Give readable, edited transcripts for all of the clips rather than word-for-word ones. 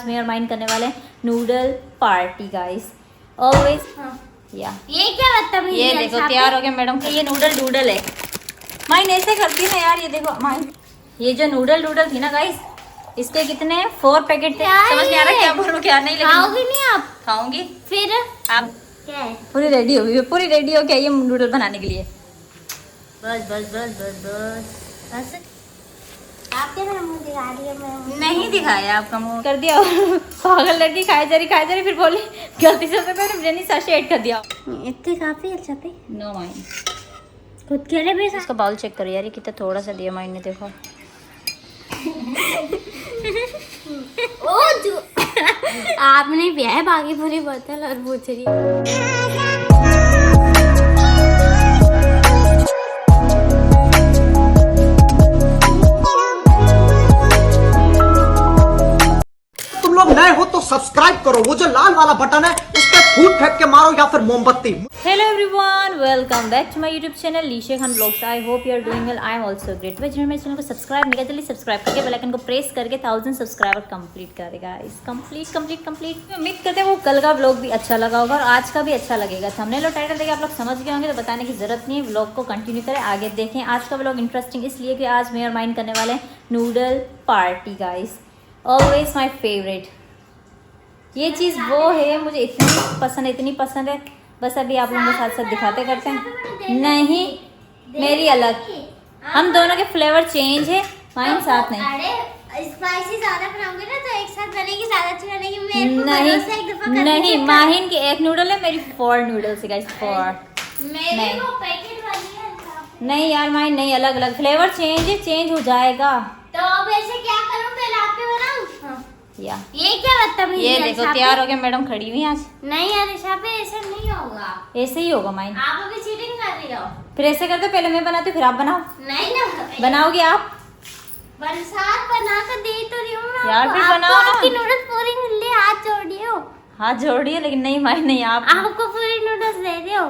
में और माइंड करने वाले नूडल पार्टी गाइस ऑलवेज या ये क्या मतलब है? ये देखो तैयार हो गया मैडम का ये नूडल डूडल है। माइन ऐसे करती है ना यार, ये देखो माइन ये जो नूडल डूडल थी ना गाइस, इसके कितने 4 पैकेट थे। समझ नहीं आ रहा क्या बोलूं क्या नहीं, लेकिन खाओगी नहीं आप? खाऊंगी। फिर आप क्या है? पूरी रेडी हो गई, पूरी रेडी हो गया ये नूडल बनाने के लिए। बस बस बस बस बस बस आप क्या मेरा मुंह दिखा रही है? मैं नहीं दिखाया आपका मुंह कर दिया पागल लड़की खाए जा रही फिर बोली गलती से मैंने बिरयानी साशे ऐड कर दिया। इतने काफी अच्छा पे नो माइन खुद कह रहे बेसा इसका बाउल चेक करो यार, ये कितना थोड़ा सा दिया माइन ने, देखो ओ जो आपने पिया है बाकी पूरी बोतल और पूछ रही है। तुम लोग नए हो तो सब्सक्राइब करो, वो जो लाल वाला बटन है उस पर फूट फेंक के मारो या फिर मोमबत्ती। Hello everyone, welcome back to my YouTube channel Leesha Khan blogs. I hope you are doing well, I am also great. भाई जिन्होंने मेरे चैनल को सब्सक्राइब नहीं किया जल्दी सब्सक्राइब करके बेल आइकन को प्रेस करके 1000 सब्सक्राइबर कंप्लीट करेगा। इस कंप्लीट उम्मीद करते हैं वो कल का व्लॉग भी अच्छा लगा होगा और आज का भी अच्छा लगेगा। थंबनेल और टाइटल देख आप लोग समझ गए होंगे, तो बताने की जरूरत नहीं है। व्लॉग को कंटिन्यू करें, आगे देखें। आज का व्लॉग इंटरेस्टिंग इसलिए कि आज मैं और माइंड करने वाले noodle party guys, always my favourite. ये चीज़ वो है मुझे इतनी पसंद है, बस अभी आप लोगों के साथ साथ दिखाते करते हैं। नहीं मेरी अलग, हम दोनों के फ्लेवर चेंज है, माइन साथ नहीं। अरे स्पाइसी ज्यादा बनाओगे ना तो एक साथ बनेगी, ज्यादा अच्छी बनेगी। मेरे को भरोसा एक दफा करके नहीं चेक माहिन के एक नूडल है, मेरी 4 नूडल्स है गाइस, 4। मेरे नहीं। वो पैकेट वाली है। नहीं यार माइन नहीं, अलग अलग फ्लेवर चेंज है, चेंज हो जाएगा। तो अब ऐसे क्या करूं, पहले आप पे बनाऊं? हाँ। या ये क्या मतलब है? ये देखो तैयार हो गया मैडम खड़ी हुई आज। नहीं यार ईशा पे ऐसे नहीं होगा, ऐसे ही होगा माइन। आप अभी चीटिंग कर रही हो। फिर ऐसे करते पहले मैं बनाती हूँ फिर आप बनाओ। नहीं ना बनाओगी आप? बरसात बना कर दे तो रही हूँ ना यार आपको। फिर आपको बनाओ ना। आपकी नूडल्स पूरी मिल रही, हाथ जोड़िए हो। हाथ जोड़िए, लेकिन नहीं माइन नहीं, आप आपको पूरी नूडल्स दे रही हो।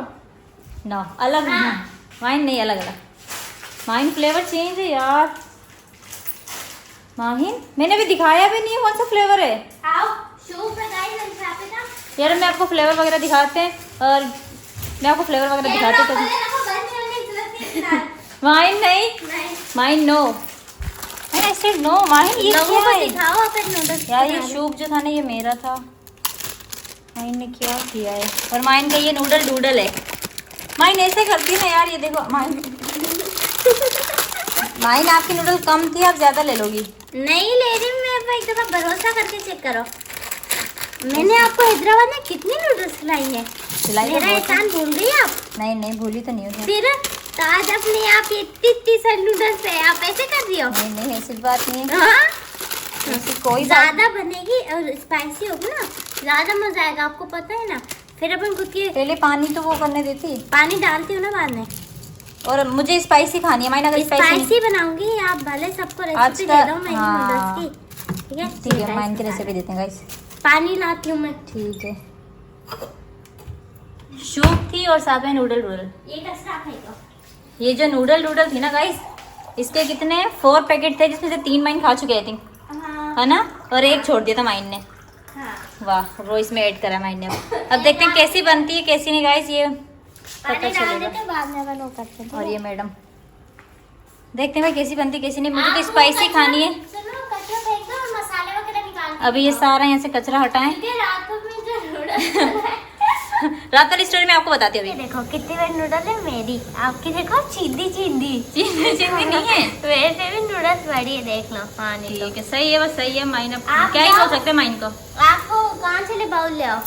नो अलग हाँ। माइन नहीं, अलग अलग। माइन फ्लेवर चेंज है यार। माहिन मैंने अभी दिखाया भी नहीं है कौन सा फ्लेवर है। आओ शो पे गाइस, हम यहाँ पे ना यार मैं आपको फ्लेवर वगैरह दिखाते हैं, और मैं आपको फ्लेवर वगैरह दिखाते कैमरा हैं। खोले ना, बंद करने की जरूरत नहीं है। माइन नहीं, नहीं Mahin no, Mahin I said no. Mahin ये लोगों क्या को है दिखाओ अपन नूडल्स। यार? ये सूप जो था ना ये मेरा था, माइन ने क्या किया है। और माइन का ये नूडल डूडल है। माइन ऐसे करती है ना यार, ये देखो माइन माइन आपकी नूडल कम थी, आप ज्यादा ले लोगी। नहीं ले रही मैं, एक दफा भरोसा करके चेक करो। मैंने आपको हैदराबाद में कितनी नूडल्स खिलाई है? खिलाई तो मेरा बहुत है। एहसान भूल रही है आप? नहीं नहीं भूली तो नहीं होगी। फिर तो आज अपने आप ये इतनी सारी नूडल्स है, आप ऐसे कर रही हो? नहीं नहीं ऐसी बात नहीं है, हाँ? ऐसी कोई बात ज्यादा बनेगी और स्पाइसी होगी ना, ज्यादा मजा आएगा, आपको पता है ना। फिर अपन खुद की पहले पानी तो वो करने देती, पानी डालती हूँ ना बाद में। और मुझे स्पाइसी खानी है माइन, अगर स्पाइसी बनाऊंगी, आप भले सबको आज रेसिपी का- दे दो मेरी हाँ। नूडल्स की। ठीक है ठीक है माइन की रेसिपी देते हैं गाइस। पानी लाती हूँ मैं। ठीक है, सूप थी और साथ में नूडल डूडल। ये कचरा फेंको। ये जो नूडल डूडल थी ना गाइस, इसके कितने 4 पैकेट थे, जिसमें से 3 माइन खा चुके थे हाँ है ना, और एक छोड़ दिया था माइन ने। हाँ। वाह वो इसमें ऐड करा माइन ने। अब देखते हैं कैसी बनती है कैसी नहीं गाइस, ये पता पानी डाल चलेगा। देते बाद में अपन वो करते हैं। और ये मैडम देखते हैं भाई कैसी बनती कैसी नहीं। मुझे तो स्पाइसी खानी है। सुनो कचरा फेंक दो और मसाले वगैरह निकाल दो। अभी ये सारा यहाँ से कचरा हटाएं। क्योंकि रात को मैं जो नूडल्स रात वाली स्टोरी में आपको बताती हूँ ये अभी। देखो कितनी बड़ी नूडल है मेरी, आपकी देखो चींदी चींदी। चीनी नहीं है। वैसे भी नूडल्स बड़ी है, देख लो। हाँ नहीं ठीक है सही है, बस सही है माइन। अब आप क्या ही जाओ। बोल सकते हैं माइन को। आपको कहाँ से ले बाउल ले आओ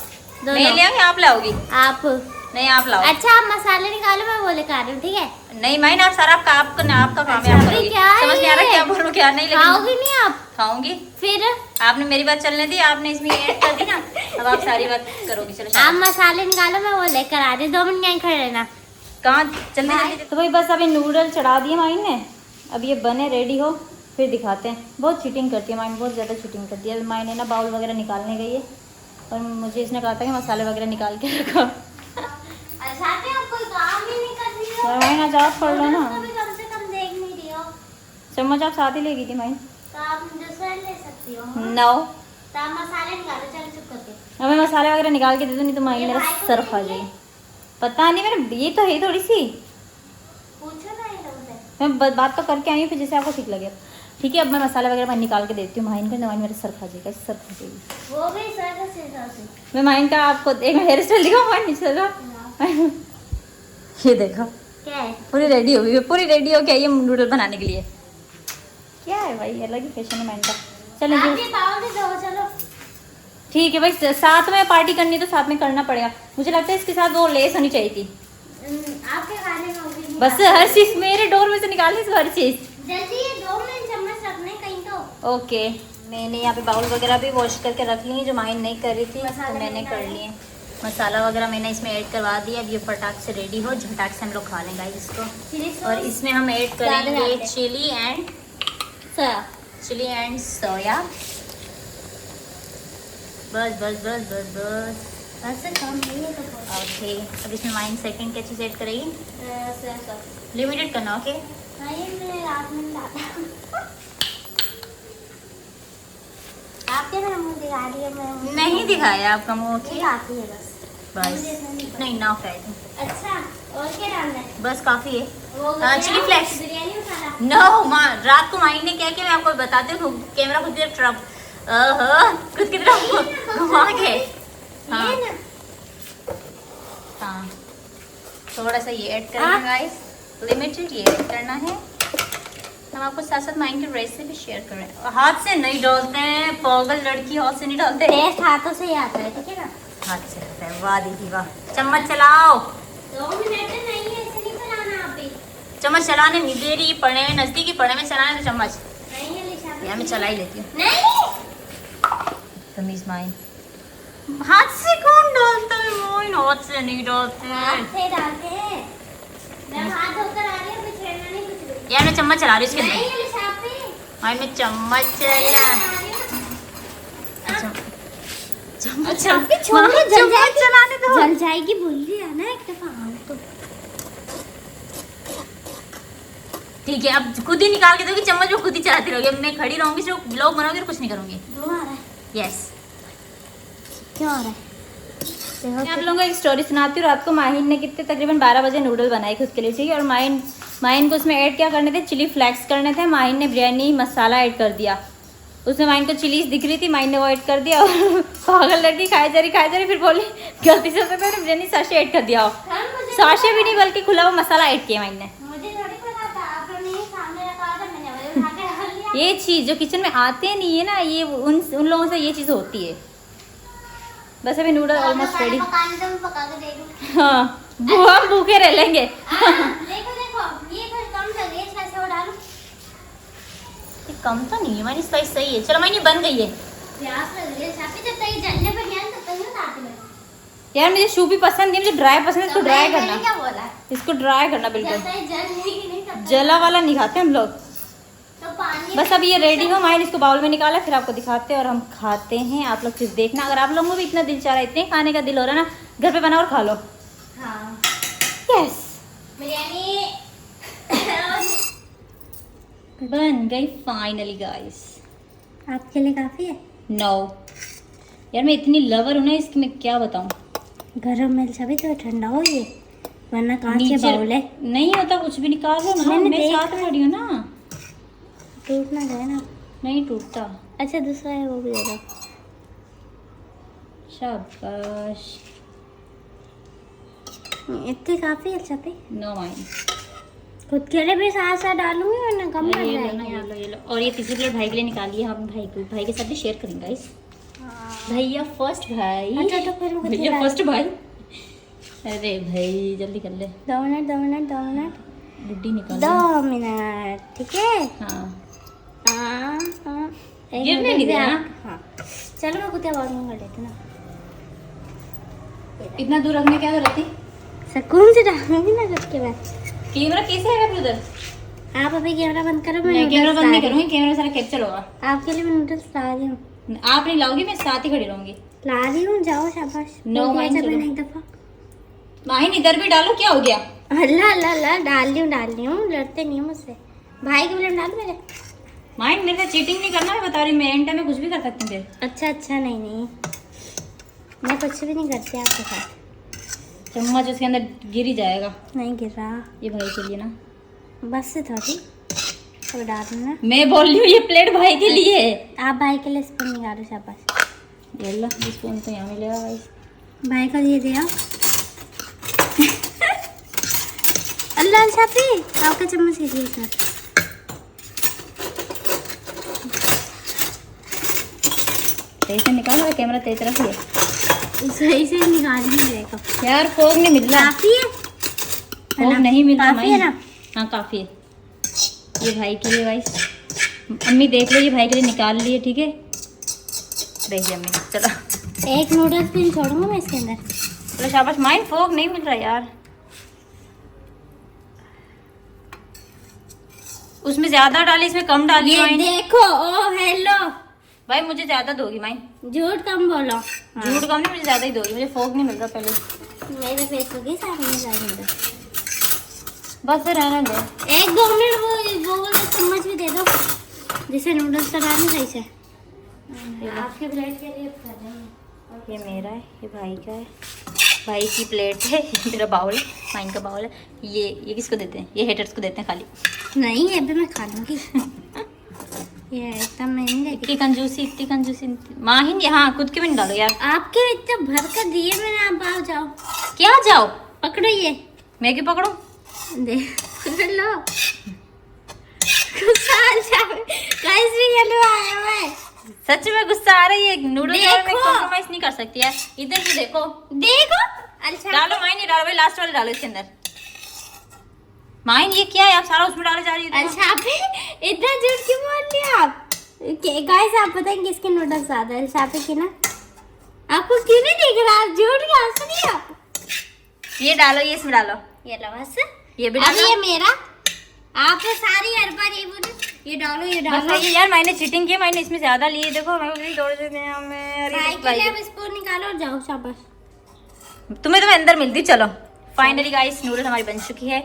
मैं ले आऊँ या आप लाओगी? आप। नहीं आप लाओ। अच्छा आप मसाले निकालो, मैं वो लेकर आ रही हूँ। ठीक है नहीं माइन आप सारा आपका आपका काम है, अच्छा, आप अभी करोगी। क्या है समझ नहीं आ रहा ये? क्या बोलूँ क्या नहीं, लेकिन खाओगी नहीं आप? खाऊंगी। फिर आपने मेरी बात चलने दी, आपने इसमें ऐड कर दी ना, अब आप सारी बात करोगी। चलो आप मसाले निकालो, मैं वो लेकर आ रही हूँ। 2 मिनट यहीं खड़े रहना। कहाँ जल्दी जल्दी। तो भाई बस अभी नूडल चढ़ा दिए माइन ने, अब ये बने रेडी हो फिर दिखाते हैं। बहुत चीटिंग करती है माइन, बहुत ज़्यादा चीटिंग करती है। माइन ने ना बाउल वगैरह निकालने गई है और मुझे इसने कहा था कि मसाले वगैरह निकाल के रखो। अच्छा आप कोई काम ही नहीं कर रही हो? यार माइन आज आप पढ़ लो ना, कभी कम से कम देख नहीं रही हो चम्मच आप साथ ही ले गई थी माइन। तो आप दूसरा ले सकती हो। नो तो आप मसाले निकालो, चलो चुप करके। अब मैं मसाले वगैरह निकाल के दे दूँ, नहीं तो माही मेरा सर खा जाएगी। पता नहीं, मैंने ये तो है थोड़ी सी, पूछो ना ये लोगों से। मैं बात तो करके आई हूँ, फिर जैसे आपको ठीक लगे। ठीक है, अब मैं मसाला वगैरह मैं निकाल के देती हूँ माहिन को, माहिन मेरा सर खा जाएगा, सर खा जाएगी। वो भी सर से हिसाब से। मैं माहिन का आपको एक हेयर स्टाइल दिखाऊँ, माहिन नीचे लगा। ये देखो क्या है? पूरी रेडी हो गई, पूरी रेडी हो गई ये नूडल बनाने के लिए। क्या है भाई, अलग ही फैशन है माहिन का। चलो आप जी, भी पाओ दे दो, चलो। ठीक है भाई, साथ में पार्टी करनी तो साथ में करना पड़ेगा। मुझे लगता है इसके साथ वो लेस होनी चाहिए थी। आपके खाने में होगी। बस हर चीज मेरे डोर में से निकालनी, हर चीज। जल्दी ये 2 मिनट चम्मच रखने कहीं तो। ओके, मैंने यहाँ पे बाउल वगैरह भी वॉश करके रख ली है, जो माहिन नहीं कर रही थी तो मैंने कर लिए। मसाला वगैरह मैंने इसमें ऐड करवा दिया। अब ये फटाक से रेडी हो, झटाक से हम लोग खा लेंगे इसको। और इसमें हम ऐड करेंगे चिली एंड सोया। बस बस बस बस बस। ऐसे काम नहीं है तो बहुत। ओके, अब इसमें माइन सेकंड क्या चीज़ ऐड करेगी? Soya sauce. लिमिटेड करना। ओके, हाँ, ये मैं रात में लाता। आपके ना मुंह दिखा रही है, मैं नहीं दिखाया आपका मुँह। नहीं ओके आती है बस। बस, नहीं ना फ्राई। अच्छा, और क्या डालना है? बस काफ़ी है। वो चिली फ्लेक्स। बिरयानी मसाला। नो माँ, रात को माइन ने क्या किया मैं आपको बताती हूँ। कैमरा खुद की तरफ खुद की तरफ घुमा के। हाँ ये ना। हाँ, थोड़ा सा ये ऐड करेंगे गाइस, लिमिटेड ये ऐड करना है। हम आपको साथ साथ माइन की रेसिपी शेयर कर रहे हैं। हाथ से नहीं डालते हैं, पागल लड़की, हाथ से नहीं डालते। टेस्ट हाथों से ही आता है, ठीक है ना? हाथ से आता है। वाह दीदी वाह, चम्मच चलाओ। 2 मिनट नहीं है, ऐसे नहीं चलाना आप भी। चम्मच चलाने नहीं दे रही, पढ़े में नजदीकी, पढ़े में चलाने तो चम्मच नहीं है लिशा भी। या मैं चला ही लेती हूँ। नहीं। तमीज माइन, हाथ से कौन डालता है माइन? हाथ से नहीं डालते हैं हाथ से डालते हैं। मैं हाथ धोकर आ रही हूँ, मैं छेड़ना नहीं कुछ भी। यार मैं चम्मच चला रही हूँ इसके नहीं अंदर। है लिशा भी। माइन में चम्मच चला। चम्मच चलाने दो। जल जाएगी, बोल दिया ना एक दफा। हाँ तो ठीक है, अब खुद ही निकाल के दोगी चम्मच, में खुद ही चलाती रहोगी। अब मैं खड़ी रहूंगी, जो ब्लॉग बनाऊंगी और कुछ नहीं करूंगी। धुआं आ रहा है। यस। क्यों आ रहा है? मैं आप लोगों को एक स्टोरी सुनाती हूँ। रात को माहिन ने कितने तकरीबन 12 बजे नूडल बनाए खुद के लिए, ठीक है। और माहिन को उसमें ऐड क्या करने थे? चिली फ्लेक्स करने थे। माहिन ने बिरयानी मसाला ऐड कर दिया। उसमें माहिन को चिलीज दिख रही थी, माहिन ने वो ऐड कर दिया। और पागल लड़की खाई जा रही, फिर बोली गलती से मैंने बिरयानी साशे ऐड कर दिया। साशे भी नहीं बल्कि खुला हुआ मसाला ऐड किया माहिन ने। मुझे थोड़ी पता था, आपने ही सामने रखा था, मैंने वही उठा के डाल दिया। ये चीज़ जो किचन में आते नहीं है ना, ये उन लोगों से ये चीज़ होती है। बस अभी नूडल ऑलमोस्ट रेडी। पकाने तो मैं पका के दे दूँ। हाँ, हम भूखे रह लेंगे। देखो देखो, ये कुछ कम लग रही है, इसमें से वो डालो। ये कम तो नहीं है, हमारी स्पाइस सही है। चलो मैंने बन गई है। प्यास लग रही है, साथी जब तक ये जलने पर ध्यान तब तक नहीं उतारती मैं। यार मुझे सूपी पसंद नहीं, मुझे ड्राई पसंद है। इसको तो ड्राई मैंने करना, क्या बोला? इसको ड्राई करना जब बिल्कुल। तक ये जल नहीं तब तक। जला वाला नहीं खाते हम लोग। तो पानी बस अब ये रेडी हो, माइन इसको बाउल में निकाला, फिर आपको दिखाते हैं और हम खाते हैं। आप लोग सिर्फ देखना। अगर आप लोगों को भी इतना दिल चाह रहा है, इतने खाने का दिल हो रहा है ना, घर पे बना और खा लो। हाँ, यस, बिरयानी बन गई फाइनली गाइस। आपके लिए काफी है। नो यार, मैं इतनी लवर हूँ ना इसकी, मैं क्या बताऊँ। गरम मिल सभी तो ठंडा हो ये, वरना कांच के नीचे बाउल है, नहीं होता कुछ भी, निकाल लो ना। मैंने मैं देख- साथ खड़ी हूँ ना, टूट ना जाए ना। नहीं टूटता। अच्छा दूसरा है वो भी दे दो। शाबाश। इतनी काफी है छपी। नो माइन, खुद के लिए भी साथ साथ डालूंगी वरना कम पड़ ये लो ना, जाएगा। ये लो, ये लो। और ये तीसरी प्लेट भाई के लिए निकालिए। हम भाई के साथ भी शेयर करेंगे गाइस। भैया फर्स्ट भाई। अच्छा तो फिर मुझे भैया फर्स्ट भाई। अरे भाई जल्दी कर ले। 2 मिनट 2 मिनट 2 मिनट बुड्ढी निकाल 2 मिनट, ठीक है। हाँ, हाँ हाँ, एक गिरने मिनट नहीं भी देना। आप- हाँ चलो मैं कुत्ते बाउल में कर लेती हूँ ना। इतना दूर रखने क्या जरूरत थी? सुकून से डालूंगी ना करके मैं। कैमरा कैसे आएगा फिर उधर? आप अभी कैमरा बंद करो, मैं मैं कैमरा नूडल्स बंद नहीं ला रही करूँगी, कैमरा सारा कैप्चर होगा। हूँ। आपके लिए मैं नूडल्स ला रही हूँ। आप नहीं लाओगी, मैं साथ ही खड़ी रहूंगी। ला रही हूँ, जाओ शाबाश। नो, बोल दिया माइन जब चलो। मैंने एक दफा। माहिन इधर भी डालो, क्या हो गया? अल्लाह अल्लाह अल्लाह, डाल रही हूँ लड़ते नहीं हो मुझसे। भाई के लिए डाल मेरे। माइंड मेरे से चीटिंग नहीं करना, मैं बता रही हूँ, मैं एंड टाइम में कुछ भी कर सकती हूँ फिर। अच्छा अच्छा, नहीं नहीं, मैं कुछ भी नहीं करती आपके साथ। चम्मच उसके अंदर गिर ही जाएगा। नहीं गिर रहा, ये भाई के लिए ना, बस से थोड़ी तो डाल ना। मैं बोल रही हूँ ये प्लेट भाई के लिए है। आप भाई के लिए स्पून निकालो, शाबाश। ये लो, स्पून तो यहाँ मिलेगा भाई। भाई को दे दिया। अल्लाह शाफी, आपका चम्मच लीजिए सर। सही से निकालो, कैमरा तेरी तरफ ही है। सही से निकाल ही देखो यार फोक नहीं मिल रहा, काफी है, फोक नहीं मिल रहा। काफी है ना? हाँ काफी है। ये भाई के लिए गाइस, अम्मी देख लो, ये भाई के लिए निकाल लिए, ठीक है। देखिए अम्मी, चलो एक नूडल्स भी छोड़ूंगा मैं इसके अंदर। चलो शाबाश। माइन फोक नहीं मिल रहा यार, उसमें ज्यादा डाली, इसमें कम डाली। ये माइन देखो, ओ हेलो भाई, मुझे ज्यादा दोगी माइन। झूठ कम बोलो। झूठ कम नहीं, मुझे ज्यादा ही दोगी, मुझे फोक नहीं मिल रहा पहले। मेरे पैसों के साथ में जाएंगे। बस फिर रहने दो। 1-2 मिनट वो वाला चम्मच भी दे दो जिसे नूडल्स डालने सही से। आपके प्लेट के लिए कर रहे हैं। ये मेरा है, ये भाई का है, भाई की प्लेट है, मेरा बाउल है, माइन का बाउल है। ये किसको देते हैं? ये हेटर्स को देते हैं खाली। नहीं, ये भी मैं खा लूंगी। ये एकदम मैं नहीं देती। इतनी कंजूसी माहिन, हाँ खुद के भी नहीं डालो यार। आपके इतना भर कर दिए मैंने, आप आओ जाओ। क्या जाओ? पकड़ो ये। मैं क्यों पकड़ूं? दे लो। गुस्सा आ जाए। कैसे ये लो आया हुआ है? सच में गुस्सा आ रही है। नूडल्स में देखो। कॉम्प्रोमाइज नहीं कर सकती यार। इधर भी देखो, देखो। अच्छा डालो माइन, नहीं डालो भाई, लास्ट वाले डालो इसके अंदर। माइन ये क्या है? आप सारा उसमें डाले जा रही है। अच्छा, आप इतना झूठ क्यों बोल रही हैं आप? गाइस आप बताएं किसके नूडल्स ज्यादा है, शाफी की ना? आपको क्यों नहीं दिख रहा? आप झूठ क्या सुनिए आप। ये डालो, ये इसमें डालो, ये लो बस। ये भी अब डालो। ये मेरा, आप सारी हर बार ये बोलो, ये डालो ये बस डालो। ये यार, मैंने चीटिंग की, मैंने इसमें ज्यादा लिए। देखो मैं भी तोड़ देते हैं हमें। भाई के लिए अब स्पून निकालो और जाओ, शाबाश। तुम्हें तो अंदर मिलती। चलो फाइनली गाइस, नूडल्स हमारी बन चुकी है।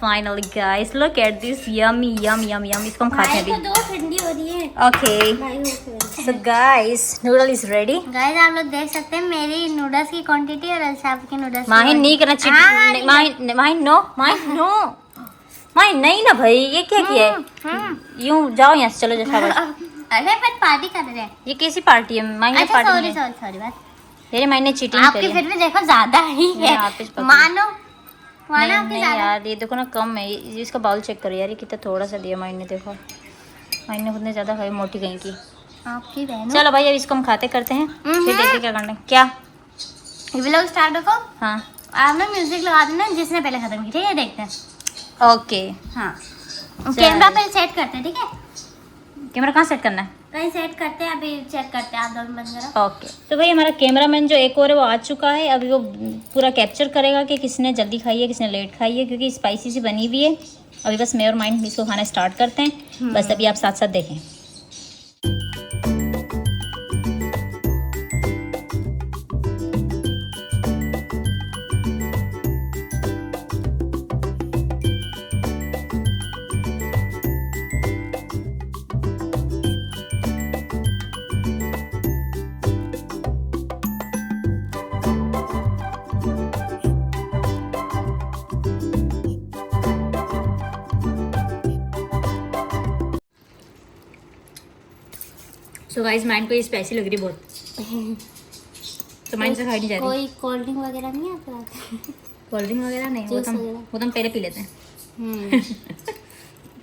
Finally guys, look at this, yummy yum yum yum. इसको हम खाते हैं भाई अभी। को दो, ठंडी हो रही है। ओके भाई हो so guys, noodle is ready. Guys आप लोग देख सकते हैं मेरी नूडल्स की क्वांटिटी और अल्साफ की नूडल्स। माहिन नहीं करना cheating. Mahin no, Mahin no, Mahin नहीं ना भाई। ये क्या किया है? यूं जाओ यहाँ से, चलो जैसा। अरे पर पार्टी कर रहे हैं। ये कैसी पार्टी है? माहिन अच्छा पार्टी सॉरी है। सॉरी सॉरी बात। तेरे माहिन ने चीटिंग आपकी करी फिर है। भी देखो ज्यादा ही है। आप इस पकड़- मानो मानो नहीं, आपकी नहीं ज्यादा। यार, ये देखो ना कम है। इसका बाउल चेक करो यार, ये कितना थोड़ा सा दिया माहिन ने। देखो माहिन ने खुद ने ज्यादा खाई, मोटी कहीं की। आपकी बहन। चलो भाई, अब इसको हम खाते करते हैं, फिर देखते क्या करना है। क्या? ये व्लॉग स्टार्ट रखो। हाँ आप ना म्यूजिक लगा देना जिसने पहले खत्म की, ठीक है? देखते हैं। ओके। हाँ कैमरा पहले सेट करते हैं, ठीक है? कैमरा कहाँ सेट करना है? कहीं सेट करते हैं, अभी चेक करते हैं। आप दोनों बंद करो। ओके। तो भाई हमारा कैमरामैन जो एक और है वो आ चुका है। अभी वो पूरा कैप्चर करेगा कि किसने जल्दी खाई है, किसने लेट खाई है, क्योंकि स्पाइसी सी बनी हुई है। अभी बस मैं और माइंड इसको खाना स्टार्ट करते हैं। बस अभी आप साथ साथ देखें। सो गाइस, माइंड को ये स्पाइसी लग रही है बहुत, तो माइंड से खाई नहीं जा रही। कोई कोल्ड ड्रिंक वगैरह नहीं है आपके पास? कोल्ड ड्रिंक वगैरह नहीं, वो जूस तो हम वगैरह? वो तो हम पहले पी लेते हैं।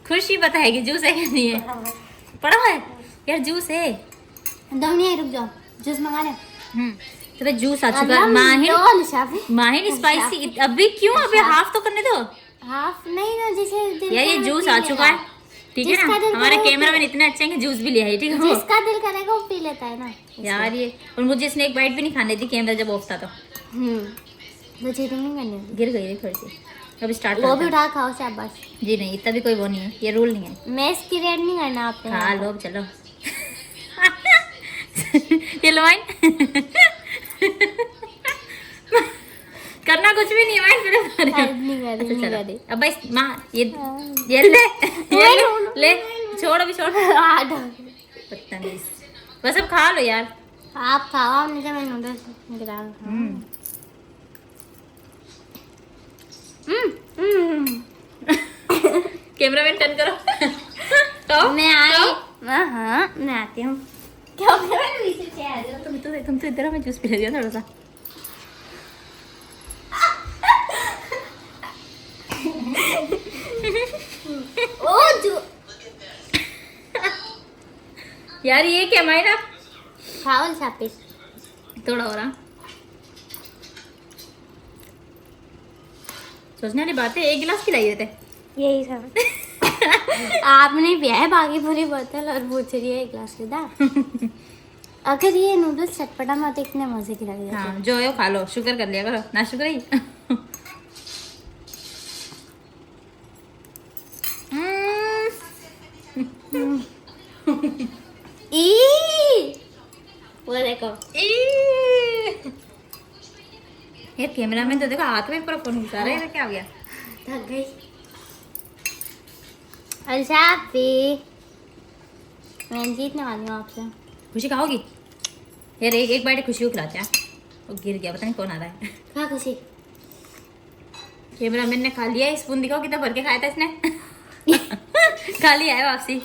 खुशी बताएगी जूस है कि नहीं है। पड़ा है यार, जूस है। 2 मिनट रुक जाओ, जूस मंगा ले। तो भाई जूस आ चुका है। माहिर शाफी माहिर स्पाइसी अभी क्यों? अभी हाफ तो करने दो हाफ नहीं ना, जैसे यार। ये जूस आ चुका है, ठीक है जिसका ना? दिल हमारे करे कैमरामैन इतने अच्छे हैं कि जूस भी लिया है, ठीक है? जिसका दिल करेगा वो पी लेता है ना यार ये, और मुझे इसने एक बाइट भी नहीं खाने दी कैमरा जब ऑफ था। तो तो चीटिंग नहीं करनी होती। गिर गई है थोड़ी सी। अभी स्टार्ट वो भी करते हैं। उठा खाओ, शाबाश। जी नहीं, इतना भी कोई वो नहीं है, ये रूल नहीं है। मैस की रेड नहीं करना आपने। हाँ लो चलो। ये लो वाइन। करना कुछ भी नहीं है वाइन, फिर नहीं कर रही, अच्छा नहीं चलो। कर रही। अब भाई माँ ये ले ले छोड़ अभी छोड़। बदतमीज। बस अब खा लो यार। आप खाओ, नहीं तो मैं नूडल्स गिरा। कैमरामैन टर्न करो। तो मैं आई। हाँ मैं आती हूँ। क्या मैं पीछे से आ रही हूँ? तुम तो इधर मैं जूस पिला दिया थोड़ा सा। ओ जो यार ये क्या मायना। खाओ छापे। थोड़ा हो रहा। सोचने वाली बात है, एक गिलास खिलाई देते। यही सब। आपने पिया है बाकी पूरी बोतल और पूछ रही है एक गिलास के दाम। अगर ये नूडल्स चटपटा मत इतने मजे की लग हाँ जो है वो खा लो, शुगर कर लिया करो ना, शुगर ही। वो देखो। ये कैमरा में तो देखो हाथ में पूरा फोन घुसा रहा है, क्या हो गया। थक गई। अल्शाफी मैं जीतने वाली हूँ आपसे। खुशी खाओगी यार? एक बाइट खुशी को खिलाते हैं। वो गिर गया, पता नहीं कौन आ रहा है। खा खुशी। कैमरामैन ने खा लिया। स्पून दिखाओ कितना भर के खाया था इसने। खा लिया है वापसी।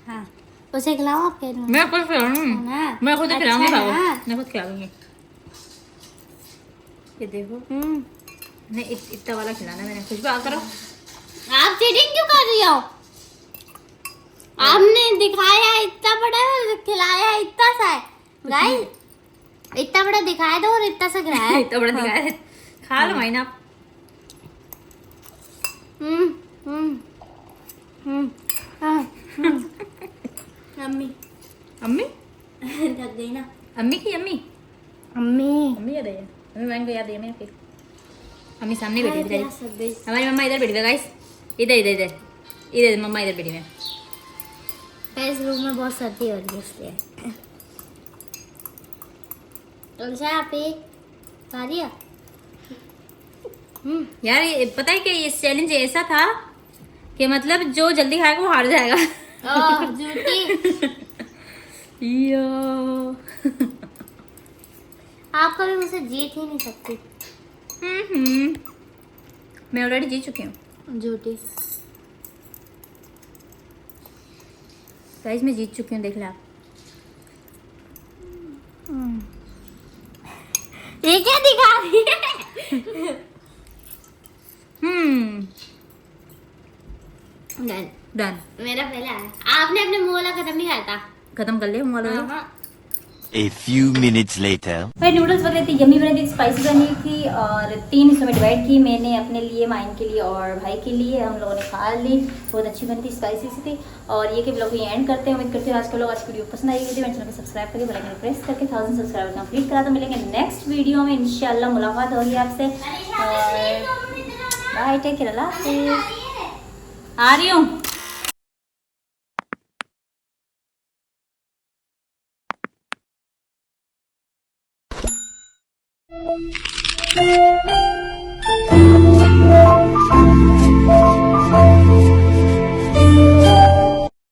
हाँ उसे खिलाओ आप कह रहे हो। मैं खुद खिलाऊंगी। ना। मैं खुद खिलाऊंगी। अच्छा खाओ, ना। मैं खुद खिलाऊंगी। ये देखो नहीं इतना वाला खिलाना मैंने। खुशबू आ करो। आप चीटिंग क्यों कर रही हो? आपने दिखाया इतना बड़ा और खिलाया इतना सा है। गाइस इतना बड़ा दिखाया था और इतना सा खिलाया। इतना बड़ा दिखाया है। खा लो माइना। अम्मी अम्मी थक गई ना। अम्मी की अम्मी अम्मी अम्मी याद है। अम्मी मैंने को याद है। मैं फिर अम्मी सामने बैठी है बेचारी। थक गई। हमारी मम्मा इधर बैठी है गाइस। इधर इधर इधर इधर मम्मा इधर बैठी है। इस रूम में बहुत सर्दी हो रही है इसलिए। तुलसा आप ही खा लिया? यार ये पता है कि ये चैलेंज ऐसा था कि मतलब जो जल्दी खाएगा वो हार जाएगा। ओह झूठी। यो। आप कभी मुझसे जीत ही नहीं सकती। मैं ऑलरेडी जीत चुकी हूँ। झूठी। गाइस मैं जीत चुकी हूँ, देख ले आप। ये क्या दिखा रही है? डन। डन। मेरा पहले आया। आपने अपने मुंह वाला खत्म नहीं खाया था। खत्म कर लिया मुँह वाला। A few minutes later. भाई नूडल्स वगैरह थी, यम्मी बनी थी, स्पाइसी बनी थी और 3 हिस्सों में डिवाइड की मैंने, अपने लिए, माइन के लिए और भाई के लिए। हम लोगों ने खा ली। बहुत अच्छी बनी थी, स्पाइसी सी थी। और ये कि ब्लॉग को एंड करते हैं। उम्मीद करते हैं आज के लोग आज की वीडियो पसंद आई थी। मेरे चैनल को सब्सक्राइब करके बेल आइकन प्रेस करके 1000 सब्सक्राइबर कंप्लीट करा। तो मिलेंगे नेक्स्ट वीडियो में इंशाल्लाह। मुलाकात होगी आपसे। बाय, टेक केयर, अल्लाह हाफिज़। आ रही हूँ। Thank you.